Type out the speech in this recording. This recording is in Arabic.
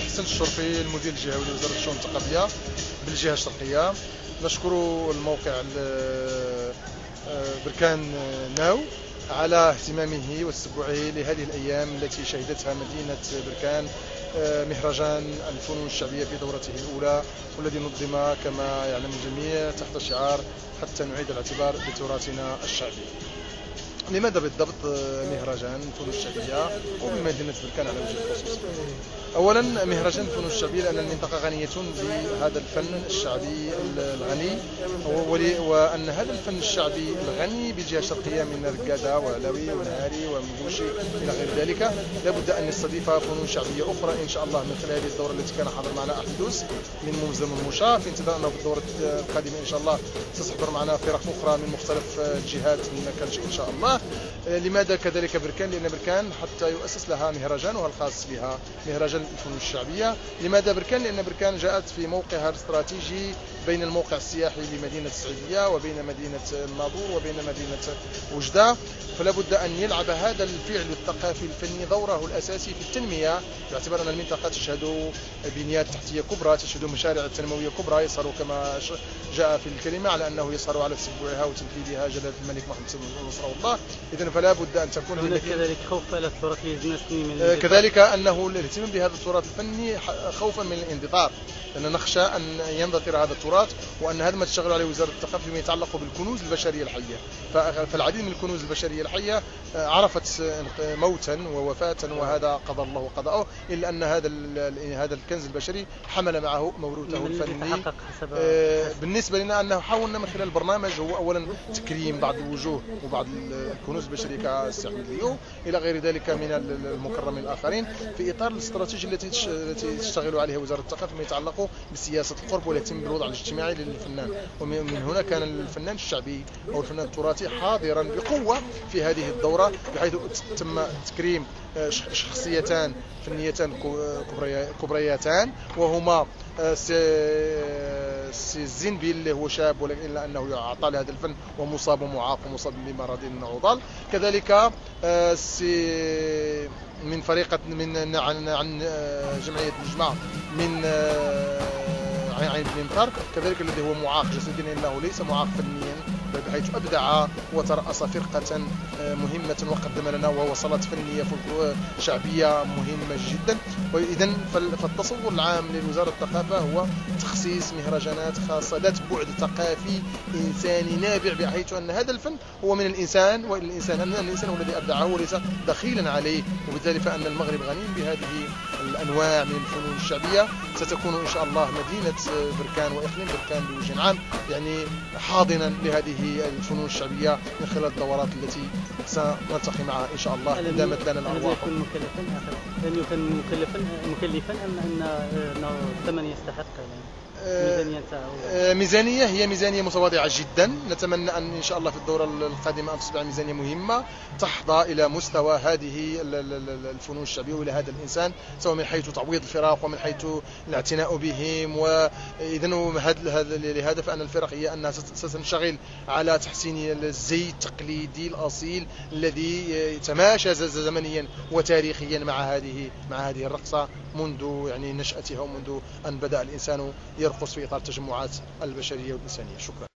حسن الشرفي المدير الجهوي لوزارة الشؤون الثقافية بالجهة الشرقية. نشكر الموقع بركان ناو على اهتمامه وتتبعه لهذه الأيام التي شهدتها مدينة بركان مهرجان الفنون الشعبية في دورته الأولى، والذي نظم كما يعلم الجميع تحت شعار حتى نعيد الاعتبار بتراثنا الشعبي. لماذا بالضبط مهرجان الفنون الشعبية وبمدينة بركان على وجه الخصوص؟ أولا مهرجان الفنون الشعبية لأن المنطقة غنية بهذا الفن الشعبي الغني، وأن هذا الفن الشعبي الغني بالجهة الشرقية من رقادة وعلوي ونهاري ومنقوشي إلى غير ذلك لابد أن يستضيف فنون شعبية أخرى إن شاء الله من خلال هذه الدورة التي كان حاضر معنا أحدث من منظم المشاة، في انتظار أنه في الدورة القادمة إن شاء الله ستحضر معنا فرق أخرى من مختلف الجهات من كرج إن شاء الله. لماذا كذلك بركان؟ لأن بركان حتى يؤسس لها مهرجانها الخاص بها، مهرجان الفنون الشعبية. لماذا بركان؟ لأن بركان جاءت في موقعها الاستراتيجي بين الموقع السياحي لمدينة السعيدية وبين مدينة الناظور وبين مدينة وجدة، فلا بد أن يلعب هذا الفعل الثقافي الفني دوره الأساسي في التنمية، باعتبار أن المنطقة تشهد بنيات تحتية كبرى، تشهد مشاريع تنموية كبرى يسهر كما جاء في الكلمة على أنه يسهر على تسبعها وتنفيذها جلالة الملك محمد نصره الله. إذن فلا بد أن تكون هناك كذلك خوف على التراث من كذلك أنه الاهتمام بهذا التراث الفني خوفا من الاندثار، لأن نخشى أن يندثر هذا التراث، وأن هذا ما تشتغل عليه وزارة الثقافة فيما يتعلق بالكنوز البشرية الحية. فالعديد من الكنوز البشرية الحية عرفت موتا ووفاة وهذا قضى الله وقضاءه، إلا أن هذا الكنز البشري حمل معه موروثه الفني. بالنسبة لنا أنه حاولنا من خلال البرنامج هو أولا تكريم بعض الوجوه وبعض الكنوز البشرية كالسي أحمد ليو إلى غير ذلك من المكرمين الآخرين، في إطار الاستراتيجية التي تشتغل عليها وزارة الثقافة فيما يتعلق بسياسة القرب والاهتمام بالوضع الاجتماعي للفنان. ومن هنا كان الفنان الشعبي أو الفنان التراثي حاضرا بقوة في هذه الدورة، بحيث تم تكريم شخصيتان فنيتان كبريتان، وهما سي الزنبيل اللي هو شاب ولكن إلا أنه يعطى لهذا الفن ومصاب ومعاق ومصاب بمرض عضال. كذلك سي من فريق عن جمعية مجمع من عين بن كذلك الذي هو معاق جسديا انه ليس معاق فنيا، بحيث ابدع وترأس فرقة مهمة وقدم لنا ووصلت فنية شعبية مهمة جدا. وإذن فالتصور العام لوزارة الثقافة هو تخصيص مهرجانات خاصة ذات بعد ثقافي إنساني نابع، بحيث أن هذا الفن هو من الإنسان، والإنسان هو الذي أبدعه وليس دخيلا عليه، وبالتالي فأن المغرب غني بهذه الأنواع من الفنون الشعبية. ستكون إن شاء الله مدينة بركان وإقليم بركان بوجه عام يعني حاضنا لهذه الفنون الشعبية من خلال الدورات التي سنلتقي معها إن شاء الله إذا دامت لنا الأرواح. لن يكون مكلفا أم أن الثمن يستحق ميزانية هي ميزانية متواضعة جدا. نتمنى أن إن شاء الله في الدورة القادمة أن تصبح ميزانية مهمة تحظى إلى مستوى هذه الفنون الشعبية وإلى هذا الإنسان، سواء من حيث تعويض الفرق ومن حيث الاعتناء بهم. وإذا لهذا فأن الفرق هي أنها ستنشغل على تحسين الزي التقليدي الأصيل الذي تماشى زمنيا وتاريخيا مع هذه الرقصة منذ يعني نشأتها ومنذ أن بدأ الإنسان يرقص في إطار التجمعات البشرية والإنسانية. شكرا.